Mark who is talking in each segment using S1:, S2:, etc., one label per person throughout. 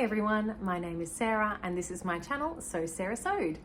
S1: Hi everyone, my name is Sarah and this is my channel, So Sarah Sewed.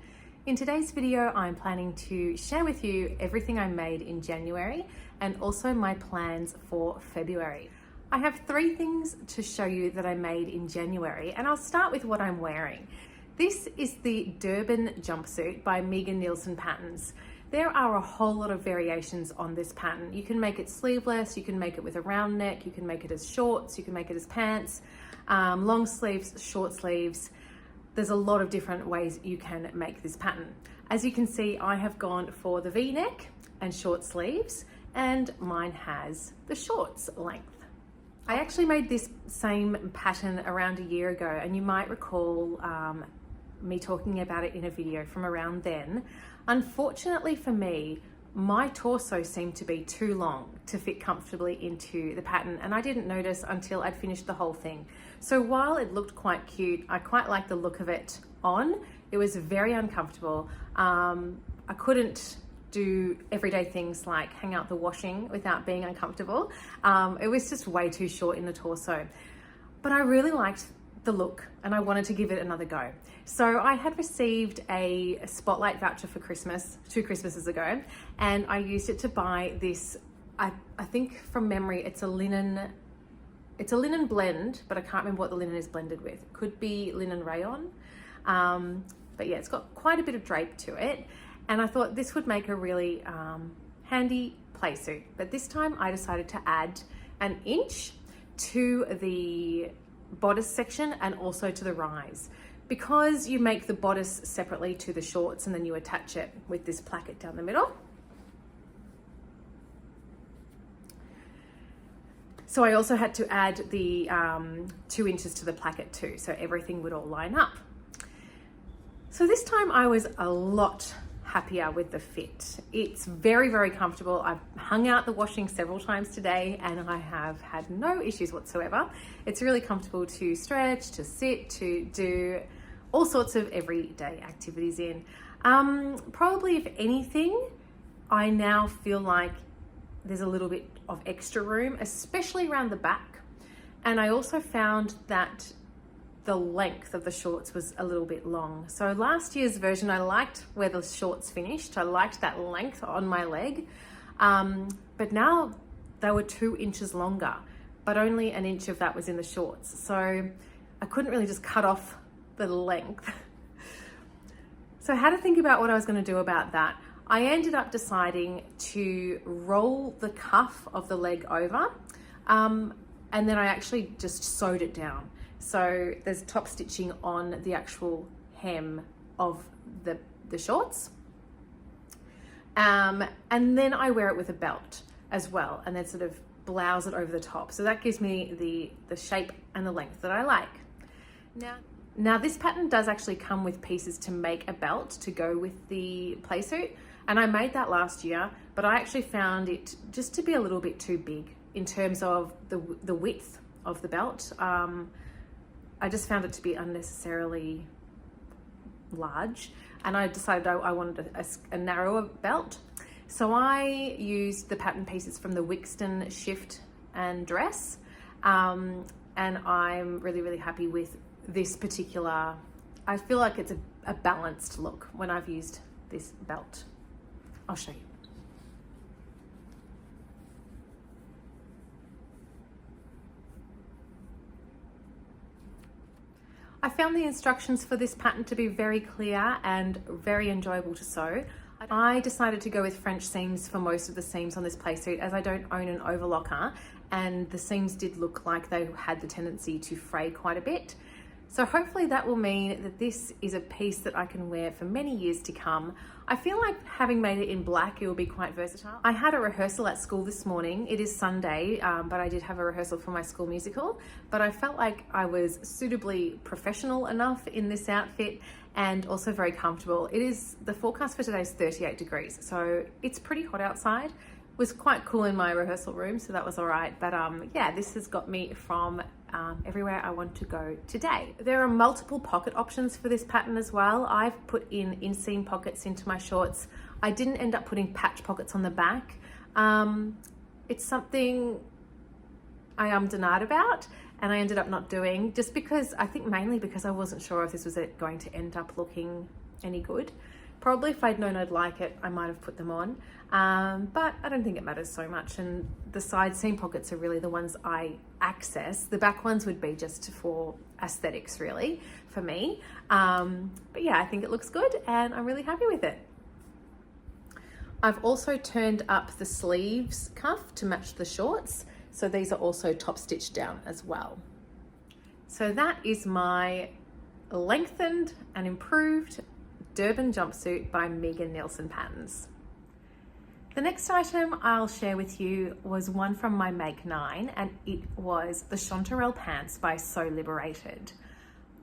S1: In today's video, I'm planning to share with you everything I made in January and also my plans for February. I have 3 things to show you that I made in January, and I'll start with what I'm wearing. This is the Durban Jumpsuit by Megan Nielsen Patterns. There are a whole lot of variations on this pattern. You can make it sleeveless, you can make it with a round neck, you can make it as shorts, you can make it as pants, long sleeves, short sleeves. There's a lot of different ways you can make this pattern. As you can see, I have gone for the V-neck and short sleeves, and mine has the shorts length. I actually made this same pattern around a year ago, and you might recall me talking about it in a video from around then. Unfortunately for me, my torso seemed to be too long to fit comfortably into the pattern, and I didn't notice until I'd finished the whole thing. So while it looked quite cute, I quite liked the look of it on. It was very uncomfortable. I couldn't do everyday things like hang out the washing without being uncomfortable. It was just way too short in the torso. But I really liked the look and I wanted to give it another go. So I had received a Spotlight voucher for Christmas 2 Christmases ago, and I used it to buy this, I think from memory, it's a linen blend, but I can't remember what the linen is blended with. It could be linen rayon. But yeah, it's got quite a bit of drape to it. And I thought this would make a really handy play suit. But this time I decided to add an inch to the bodice section and also to the rise, because you make the bodice separately to the shorts and then you attach it with this placket down the middle. So I also had to add the 2 inches to the placket too, so everything would all line up. So this time I was a lot happier with the fit. It's very, very comfortable. I've hung out the washing several times today and I have had no issues whatsoever. It's really comfortable to stretch, to sit, to do all sorts of everyday activities in. Probably, if anything, I now feel like there's a little bit of extra room, especially around the back. And I also found that the length of the shorts was a little bit long. So last year's version, I liked where the shorts finished. I liked that length on my leg. But now they were 2 inches longer, but only an inch of that was in the shorts. So I couldn't really just cut off the length. So I had to think about what I was going to do about that. I ended up deciding to roll the cuff of the leg over, and then I actually just sewed it down. So there's top stitching on the actual hem of the shorts. And then I wear it with a belt as well, and then sort of blouse it over the top. So that gives me the shape and the length that I like. Now this pattern does actually come with pieces to make a belt to go with the playsuit. And I made that last year, but I actually found it just to be a little bit too big in terms of the width of the belt. I just found it to be unnecessarily large, and I decided I wanted a narrower belt. So I used the pattern pieces from the Wixton Shift and Dress, and I'm really, really happy with this particular. I feel like it's a balanced look when I've used this belt. I'll show you. I found the instructions for this pattern to be very clear and very enjoyable to sew. I decided to go with French seams for most of the seams on this playsuit, as I don't own an overlocker, and the seams did look like they had the tendency to fray quite a bit. So hopefully that will mean that this is a piece that I can wear for many years to come. I feel like having made it in black, it will be quite versatile. I had a rehearsal at school this morning. It is Sunday, but I did have a rehearsal for my school musical, but I felt like I was suitably professional enough in this outfit and also very comfortable. The forecast for today is 38 degrees, so it's pretty hot outside. It was quite cool in my rehearsal room, so that was all right. But yeah, this has got me from everywhere I want to go today. There are multiple pocket options for this pattern as well. I've put in inseam pockets into my shorts. I didn't end up putting patch pockets on the back. It's something I denied about, and I ended up not doing, just because, I think mainly because I wasn't sure if this was going to end up looking any good. Probably if I'd known I'd like it, I might have put them on, but I don't think it matters so much. And the side seam pockets are really the ones I access. The back ones would be just for aesthetics, really, for me. But yeah, I think it looks good and I'm really happy with it. I've also turned up the sleeves cuff to match the shorts. So these are also top stitched down as well. So that is my lengthened and improved Durban Jumpsuit by Megan Nielsen Patterns. The next item I'll share with you was one from my Make 9, and it was the Chanterelle Pants by So Liberated.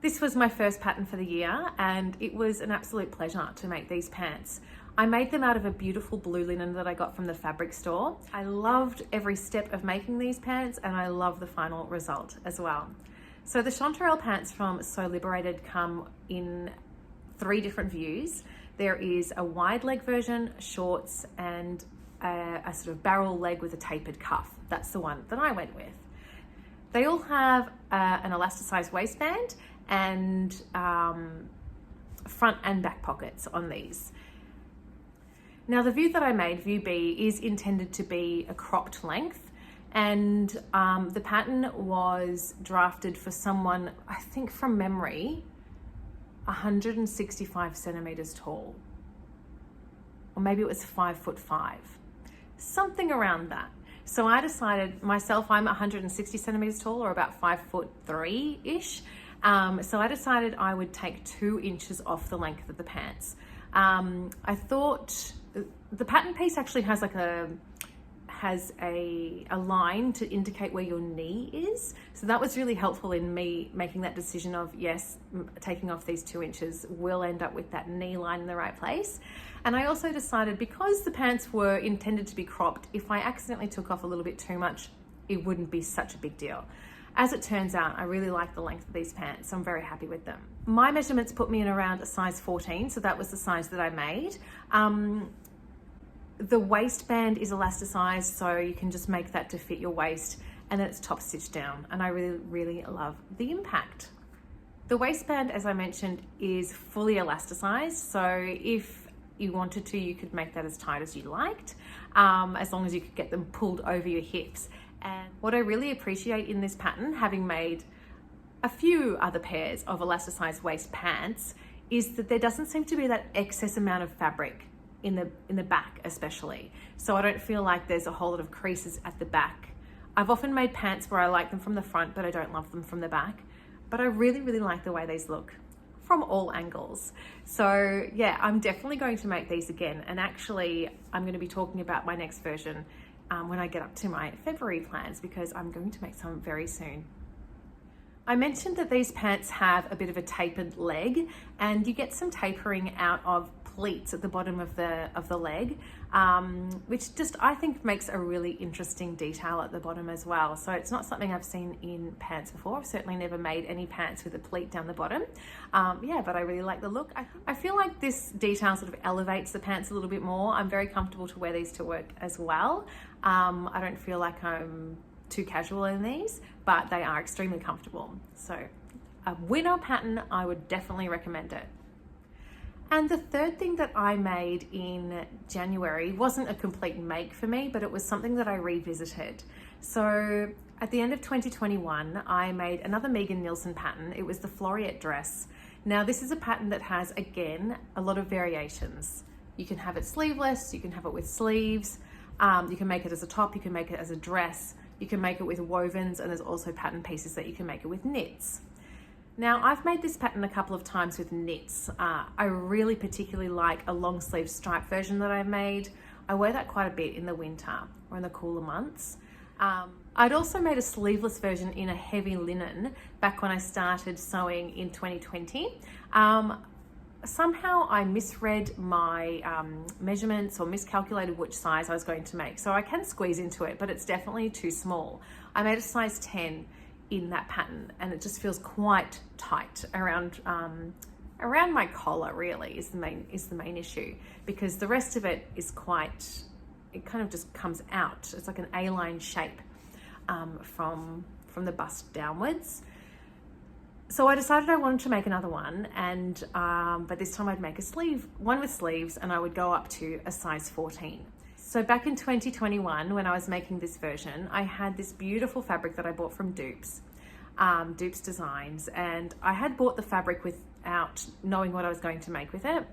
S1: This was my first pattern for the year, and it was an absolute pleasure to make these pants. I made them out of a beautiful blue linen that I got from the fabric store. I loved every step of making these pants, and I love the final result as well. So the Chanterelle Pants from So Liberated come in 3 different views. There is a wide leg version, shorts, and a sort of barrel leg with a tapered cuff. That's the one that I went with. They all have an elasticized waistband and front and back pockets on these. Now the view that I made, view B, is intended to be a cropped length, and the pattern was drafted for someone, I think from memory, 165 centimeters tall, or maybe it was 5'5", something around that. So I decided myself, I'm 160 centimeters tall, or about 5'3" ish. So I decided I would take 2 inches off the length of the pants. I thought the pattern piece actually has like a line to indicate where your knee is. So that was really helpful in me making that decision of, yes, taking off these 2 inches will end up with that knee line in the right place. And I also decided, because the pants were intended to be cropped, if I accidentally took off a little bit too much, it wouldn't be such a big deal. As it turns out, I really like the length of these pants, so I'm very happy with them. My measurements put me in around a size 14, so that was the size that I made. The waistband is elasticized, so you can just make that to fit your waist, and then it's top stitched down, and I really, really love the impact. The waistband, as I mentioned, is fully elasticized, so if you wanted to, you could make that as tight as you liked, as long as you could get them pulled over your hips. And what I really appreciate in this pattern, having made a few other pairs of elasticized waist pants, is that there doesn't seem to be that excess amount of fabric in the back especially. So I don't feel like there's a whole lot of creases at the back. I've often made pants where I like them from the front, but I don't love them from the back. But I really, really like the way these look from all angles. So yeah, I'm definitely going to make these again. And actually, I'm going to be talking about my next version when I get up to my February plans, because I'm going to make some very soon. I mentioned that these pants have a bit of a tapered leg, and you get some tapering out of pleats at the bottom of the leg, which just, I think, makes a really interesting detail at the bottom as well. So it's not something I've seen in pants before. I've certainly never made any pants with a pleat down the bottom. Yeah, but I really like the look. I feel like this detail sort of elevates the pants a little bit more. I'm very comfortable to wear these to work as well. I don't feel like I'm too casual in these, but they are extremely comfortable. So a winner pattern, I would definitely recommend it. And the third thing that I made in January wasn't a complete make for me, but it was something that I revisited. So at the end of 2021, I made another Megan Nielsen pattern. It was the Floreat Dress. Now this is a pattern that has, again, a lot of variations. You can have it sleeveless, you can have it with sleeves, you can make it as a top, you can make it as a dress, you can make it with wovens, and there's also pattern pieces that you can make it with knits. Now, I've made this pattern a couple of times with knits. I really particularly like a long sleeve stripe version that I made. I wear that quite a bit in the winter or in the cooler months. I'd also made a sleeveless version in a heavy linen back when I started sewing in 2020. Somehow I misread my measurements or miscalculated which size I was going to make. So I can squeeze into it, but it's definitely too small. I made a size 10 in that pattern, and it just feels quite tight around my collar. Really is the main issue, because the rest of it is it kind of just comes out. It's like an A-line shape from from the bust downwards. So I decided I wanted to make another one, and but this time I'd make one with sleeves, and I would go up to a size 14. So back in 2021, when I was making this version, I had this beautiful fabric that I bought from Dupes Designs, and I had bought the fabric without knowing what I was going to make with it.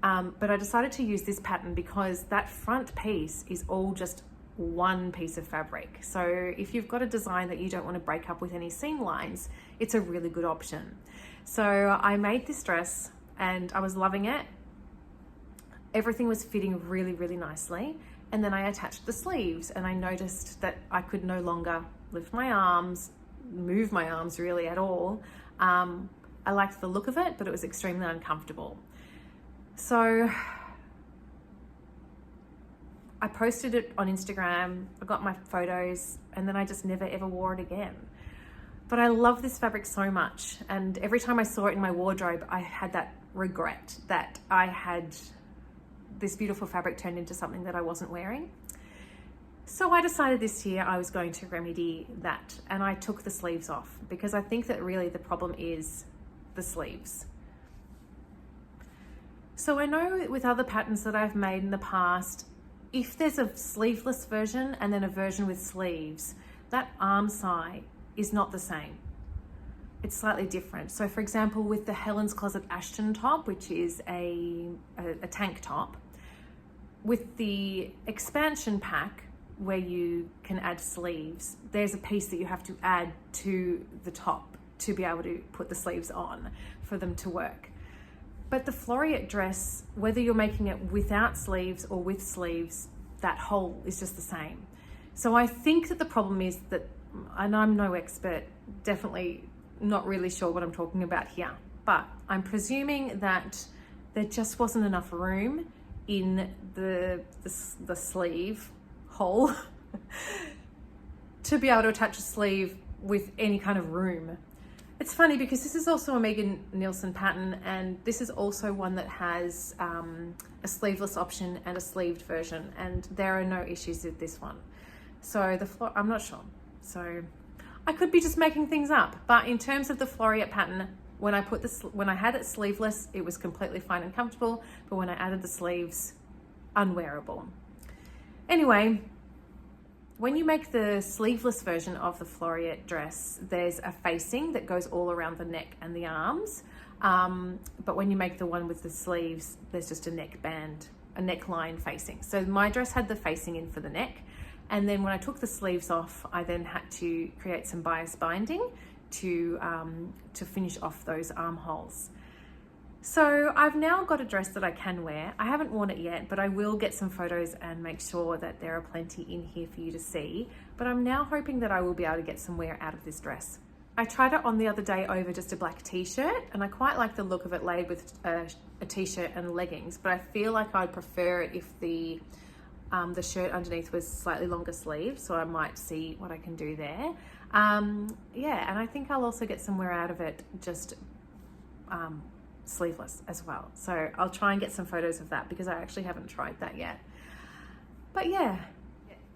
S1: But I decided to use this pattern because that front piece is all just one piece of fabric. So if you've got a design that you don't want to break up with any seam lines, it's a really good option. So I made this dress and I was loving it. Everything was fitting really, really nicely. And then I attached the sleeves, and I noticed that I could no longer lift my arms, move my arms really at all. I liked the look of it, but it was extremely uncomfortable. So I posted it on Instagram, I got my photos, and then I just never ever wore it again. But I love this fabric so much, and every time I saw it in my wardrobe, I had that regret that I had this beautiful fabric turned into something that I wasn't wearing. So I decided this year I was going to remedy that, and I took the sleeves off because I think that really the problem is the sleeves. So I know with other patterns that I've made in the past, if there's a sleeveless version and then a version with sleeves, that arm side is not the same. It's slightly different. So for example, with the Helen's Closet Ashton top, which is a tank top, with the expansion pack where you can add sleeves, there's a piece that you have to add to the top to be able to put the sleeves on for them to work. But the Floreat dress, whether you're making it without sleeves or with sleeves, that hole is just the same. So I think that the problem is that, and I'm no expert, definitely not really sure what I'm talking about here, but I'm presuming that there just wasn't enough room in the sleeve hole to be able to attach a sleeve with any kind of room. It's funny because this is also a Megan Nielsen pattern, and this is also one that has a sleeveless option and a sleeved version, and there are no issues with this one. So I'm not sure. So I could be just making things up, but in terms of the Floreat pattern, when I had it sleeveless, it was completely fine and comfortable, but when I added the sleeves, unwearable. Anyway, when you make the sleeveless version of the Floreat dress, there's a facing that goes all around the neck and the arms. But when you make the one with the sleeves, there's just a neckline facing. So my dress had the facing in for the neck. And then when I took the sleeves off, I then had to create some bias binding to finish off those armholes. So I've now got a dress that I can wear. I haven't worn it yet, but I will get some photos and make sure that there are plenty in here for you to see. But I'm now hoping that I will be able to get some wear out of this dress. I tried it on the other day over just a black t-shirt, and I quite like the look of it laid with a t-shirt and leggings, but I feel like I'd prefer it if the shirt underneath was slightly longer sleeve, so I might see what I can do there. Yeah, and I think I'll also get some wear out of it just sleeveless as well. So I'll try and get some photos of that because I actually haven't tried that yet. But yeah,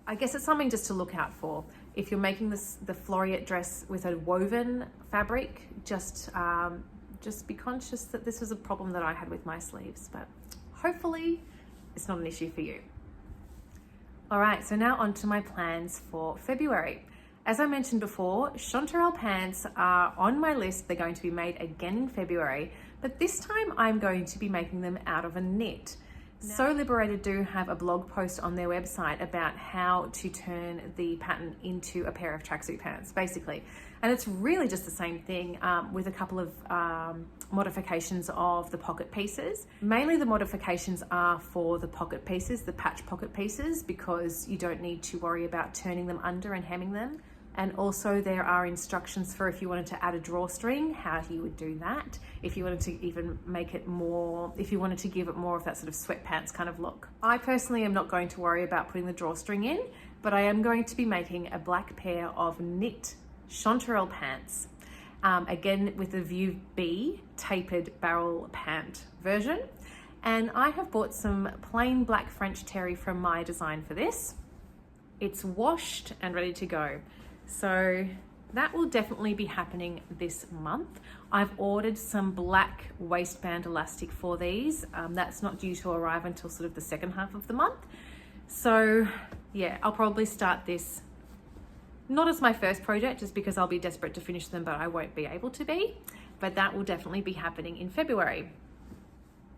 S1: I guess it's something just to look out for. If you're making the Floreat dress with a woven fabric, just be conscious that this was a problem that I had with my sleeves, but hopefully it's not an issue for you. All right, so now on to my plans for February. As I mentioned before, Chanterelle Pants are on my list. They're going to be made again in February, but this time I'm going to be making them out of a knit. No. So Liberated do have a blog post on their website about how to turn the pattern into a pair of tracksuit pants, basically. And it's really just the same thing with a couple of modifications of the pocket pieces. Mainly the modifications are for the pocket pieces, the patch pocket pieces, because you don't need to worry about turning them under and hemming them. And also there are instructions for if you wanted to add a drawstring, how you would do that. If you wanted to even make it more, if you wanted to give it more of that sort of sweatpants kind of look. I personally am not going to worry about putting the drawstring in, but I am going to be making a black pair of knit Chanterelle pants. Again, with the View B tapered barrel pant version. And I have bought some plain black French terry from my design for this. It's washed and ready to go. So that will definitely be happening this month. I've ordered some black waistband elastic for these. That's not due to arrive until sort of the second half of the month. So yeah, I'll probably start this not as my first project, just because I'll be desperate to finish them, but I won't be able to be. But that will definitely be happening in February.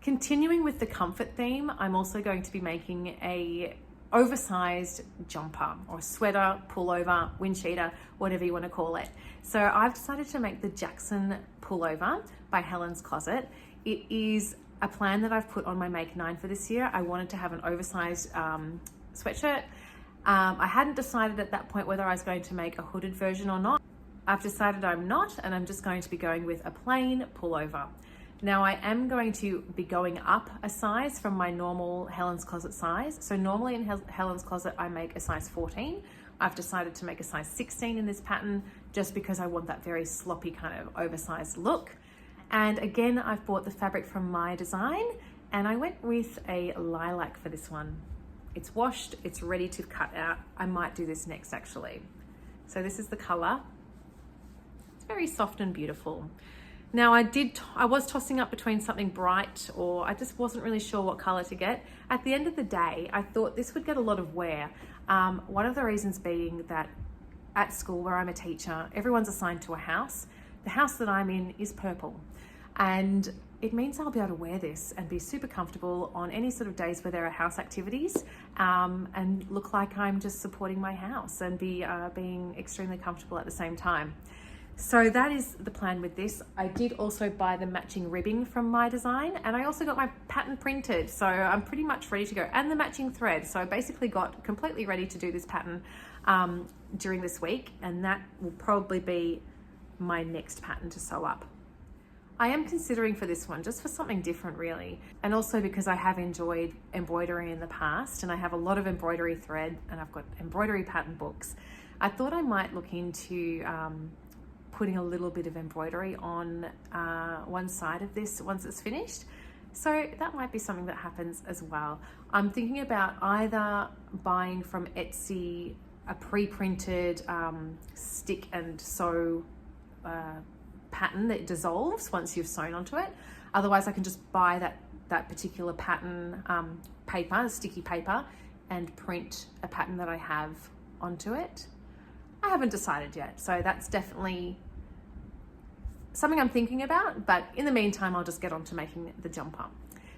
S1: Continuing with the comfort theme, I'm also going to be making a oversized jumper or sweater, pullover, wind cheater, whatever you want to call it. So I've decided to make the Jackson pullover by Helen's Closet. It is a plan that I've put on my Make 9 for this year. I wanted to have an oversized sweatshirt. I hadn't decided at that point whether I was going to make a hooded version or not. I've decided I'm not, and I'm just going to be going with a plain pullover. Now I am going to be going up a size from my normal Helen's Closet size. So normally in Helen's Closet, I make a size 14. I've decided to make a size 16 in this pattern just because I want that very sloppy kind of oversized look. And again, I've bought the fabric from My Design, and I went with a lilac for this one. It's washed, it's ready to cut out. I might do this next actually. So this is the color. It's very soft and beautiful. Now I was tossing up between something bright, or I just wasn't really sure what color to get. At the end of the day, I thought this would get a lot of wear. One of the reasons being that at school where I'm a teacher, everyone's assigned to a house. The house that I'm in is purple, and it means I'll be able to wear this and be super comfortable on any sort of days where there are house activities, and look like I'm just supporting my house and being extremely comfortable at the same time. So that is the plan with this. I did also buy the matching ribbing from My Design, and I also got my pattern printed. So I'm pretty much ready to go, and the matching thread. So I basically got completely ready to do this pattern during this week, and that will probably be my next pattern to sew up. I am considering for this one, just for something different really. And also because I have enjoyed embroidery in the past, and I have a lot of embroidery thread, and I've got embroidery pattern books. I thought I might look into putting a little bit of embroidery on one side of this once it's finished. So that might be something that happens as well. I'm thinking about either buying from Etsy a pre-printed stick and sew pattern that dissolves once you've sewn onto it. Otherwise I can just buy that particular pattern paper, sticky paper, and print a pattern that I have onto it. I haven't decided yet, so that's definitely something I'm thinking about, but in the meantime, I'll just get on to making the jumper.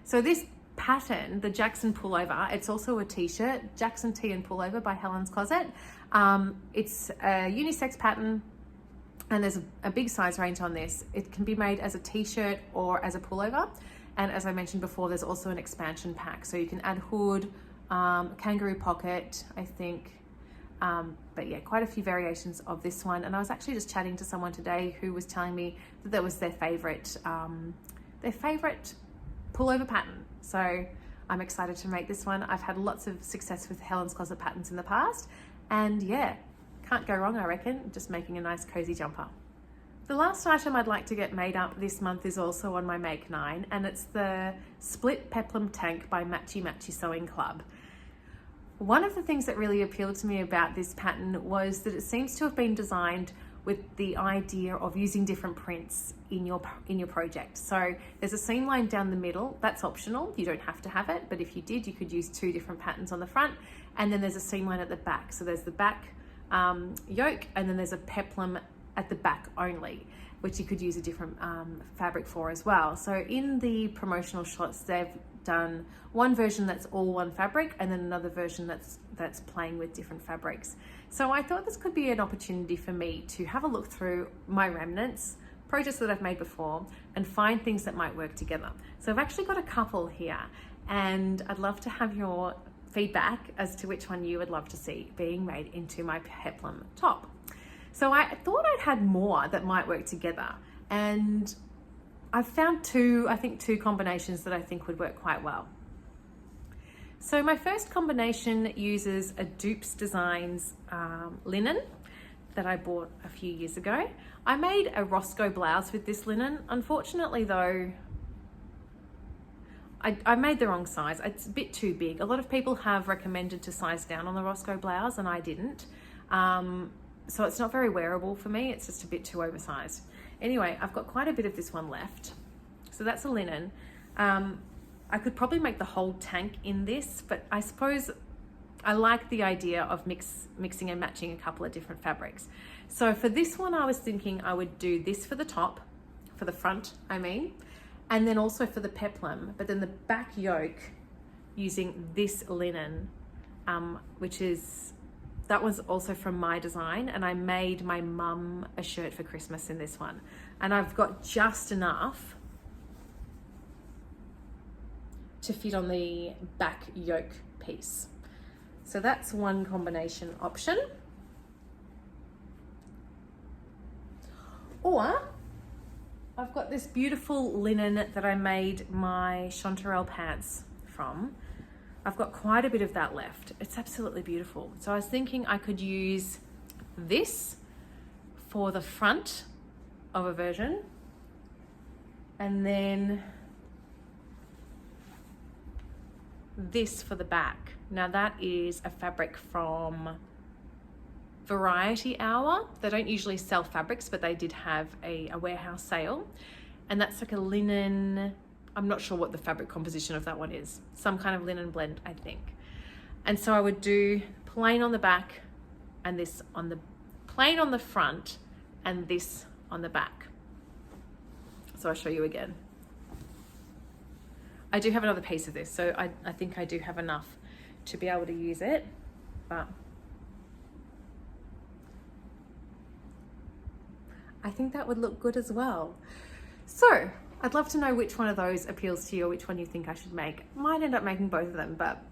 S1: So this pattern, the Jackson pullover, it's also a t-shirt, Jackson tee and pullover by Helen's Closet. It's a unisex pattern, and there's a big size range on this. It can be made as a t-shirt or as a pullover. And as I mentioned before, there's also an expansion pack. So you can add hood, kangaroo pocket, I think. But yeah, quite a few variations of this one. And I was actually just chatting to someone today who was telling me that that was their favorite pullover pattern. So I'm excited to make this one. I've had lots of success with Helen's Closet patterns in the past, and yeah, can't go wrong, I reckon, just making a nice cozy jumper. The last item I'd like to get made up this month is also on my Make 9, and it's the Split Peplum Tank by Matchy Matchy Sewing Club. One of the things that really appealed to me about this pattern was that it seems to have been designed with the idea of using different prints in your project. So there's a seam line down the middle, that's optional, you don't have to have it, but if you did, you could use 2 different patterns on the front, and then there's a seam line at the back. So there's the back yoke, and then there's a peplum at the back only, which you could use a different fabric for as well. So in the promotional shots, they've done one version that's all one fabric, and then another version that's playing with different fabrics. So I thought this could be an opportunity for me to have a look through my remnants, projects that I've made before, and find things that might work together. So I've actually got a couple here, and I'd love to have your feedback as to which one you would love to see being made into my peplum top. So I thought I'd had more that might work together, and I've found two combinations that I think would work quite well. So my first combination uses a Dupes Designs linen that I bought a few years ago. I made a Roscoe blouse with this linen. Unfortunately though, I made the wrong size. It's a bit too big. A lot of people have recommended to size down on the Roscoe blouse, and I didn't. so it's not very wearable for me. It's just a bit too oversized. Anyway, I've got quite a bit of this one left. So that's a linen. I could probably make the whole tank in this, but I suppose I like the idea of mixing and matching a couple of different fabrics. So for this one, I was thinking I would do this for the top, for the front, I mean, and then also for the peplum, but then the back yoke using this linen, that was also from my design, and I made my mum a shirt for Christmas in this one. And I've got just enough to fit on the back yoke piece. So that's one combination option. Or I've got this beautiful linen that I made my Chanterelle pants from. I've got quite a bit of that left. It's absolutely beautiful. So I was thinking I could use this for the front of a version, and then this for the back. Now that is a fabric from Variety Hour. They don't usually sell fabrics, but they did have a warehouse sale, and that's like a linen, I'm not sure what the fabric composition of that one is, some kind of linen blend, I think. And so I would do plain on the back and this on the plain on the front and this on the back. So I'll show you again. I do have another piece of this, so I think I do have enough to be able to use it, but I think that would look good as well. So I'd love to know which one of those appeals to you, or which one you think I should make. Might end up making both of them, but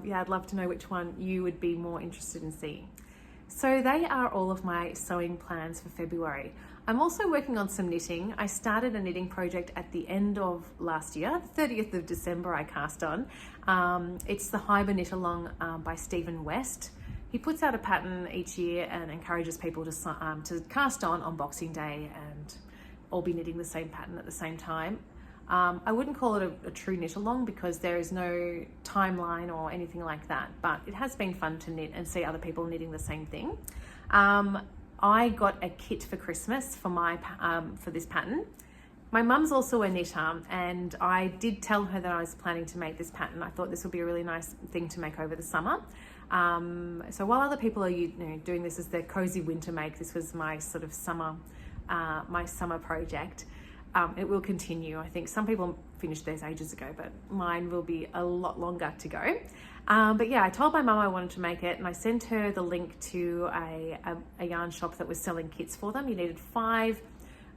S1: yeah, I'd love to know which one you would be more interested in seeing. So they are all of my sewing plans for February. I'm also working on some knitting. I started a knitting project at the end of last year, 30th of December I cast on. It's the Hiberknitalong by Stephen West. He puts out a pattern each year and encourages people to cast on Boxing Day and all be knitting the same pattern at the same time. I wouldn't call it a true knit along because there is no timeline or anything like that, but it has been fun to knit and see other people knitting the same thing. I got a kit for Christmas for this pattern. My mum's also a knitter, and I did tell her that I was planning to make this pattern. I thought this would be a really nice thing to make over the summer. So while other people are doing this as their cozy winter make, this was my sort of summer project. It will continue. I think some people finished theirs ages ago, but mine will be a lot longer to go. But yeah, I told my mum I wanted to make it, and I sent her the link to a yarn shop that was selling kits for them. You needed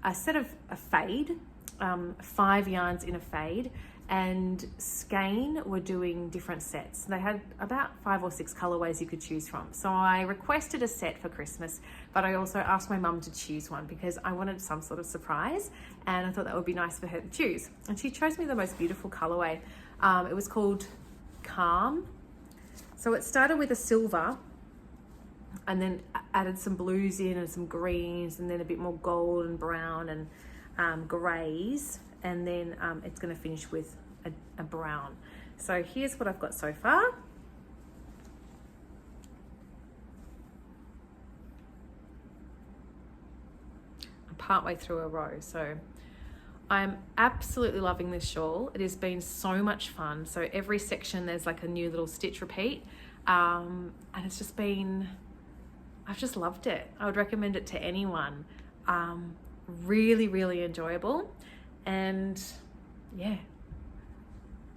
S1: a set of a fade, 5 yarns in a fade, and Skein were doing different sets. They had about 5 or 6 colorways you could choose from. So I requested a set for Christmas, but I also asked my mum to choose one because I wanted some sort of surprise, and I thought that would be nice for her to choose. And she chose me the most beautiful colorway. It was called Calm. So it started with a silver, and then added some blues in and some greens, and then a bit more gold and brown and grays, and then it's going to finish with a brown. So here's what I've got so far. I'm partway through a row, so I'm absolutely loving this shawl. It has been so much fun. So every section there's like a new little stitch repeat, and it's just been, I've just loved it. I would recommend it to anyone. Really, really enjoyable. And yeah,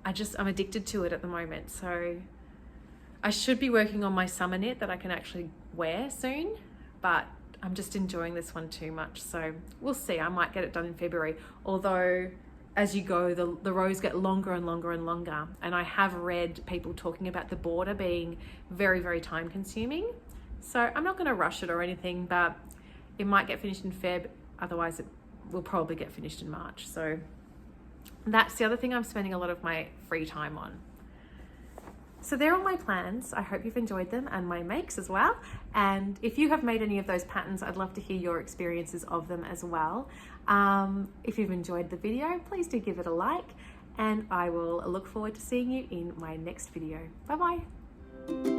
S1: I'm addicted to it at the moment. So I should be working on my summer knit that I can actually wear soon, but I'm just enjoying this one too much. So we'll see, I might get it done in February. Although as you go, the rows get longer and longer and longer. And I have read people talking about the border being very, very time consuming. So I'm not gonna rush it or anything, but it might get finished in Feb. Otherwise it will probably get finished in March. So that's the other thing I'm spending a lot of my free time on. So they're all my plans. I hope you've enjoyed them, and my makes as well. And if you have made any of those patterns, I'd love to hear your experiences of them as well. If you've enjoyed the video, please do give it a like, and I will look forward to seeing you in my next video. Bye-bye.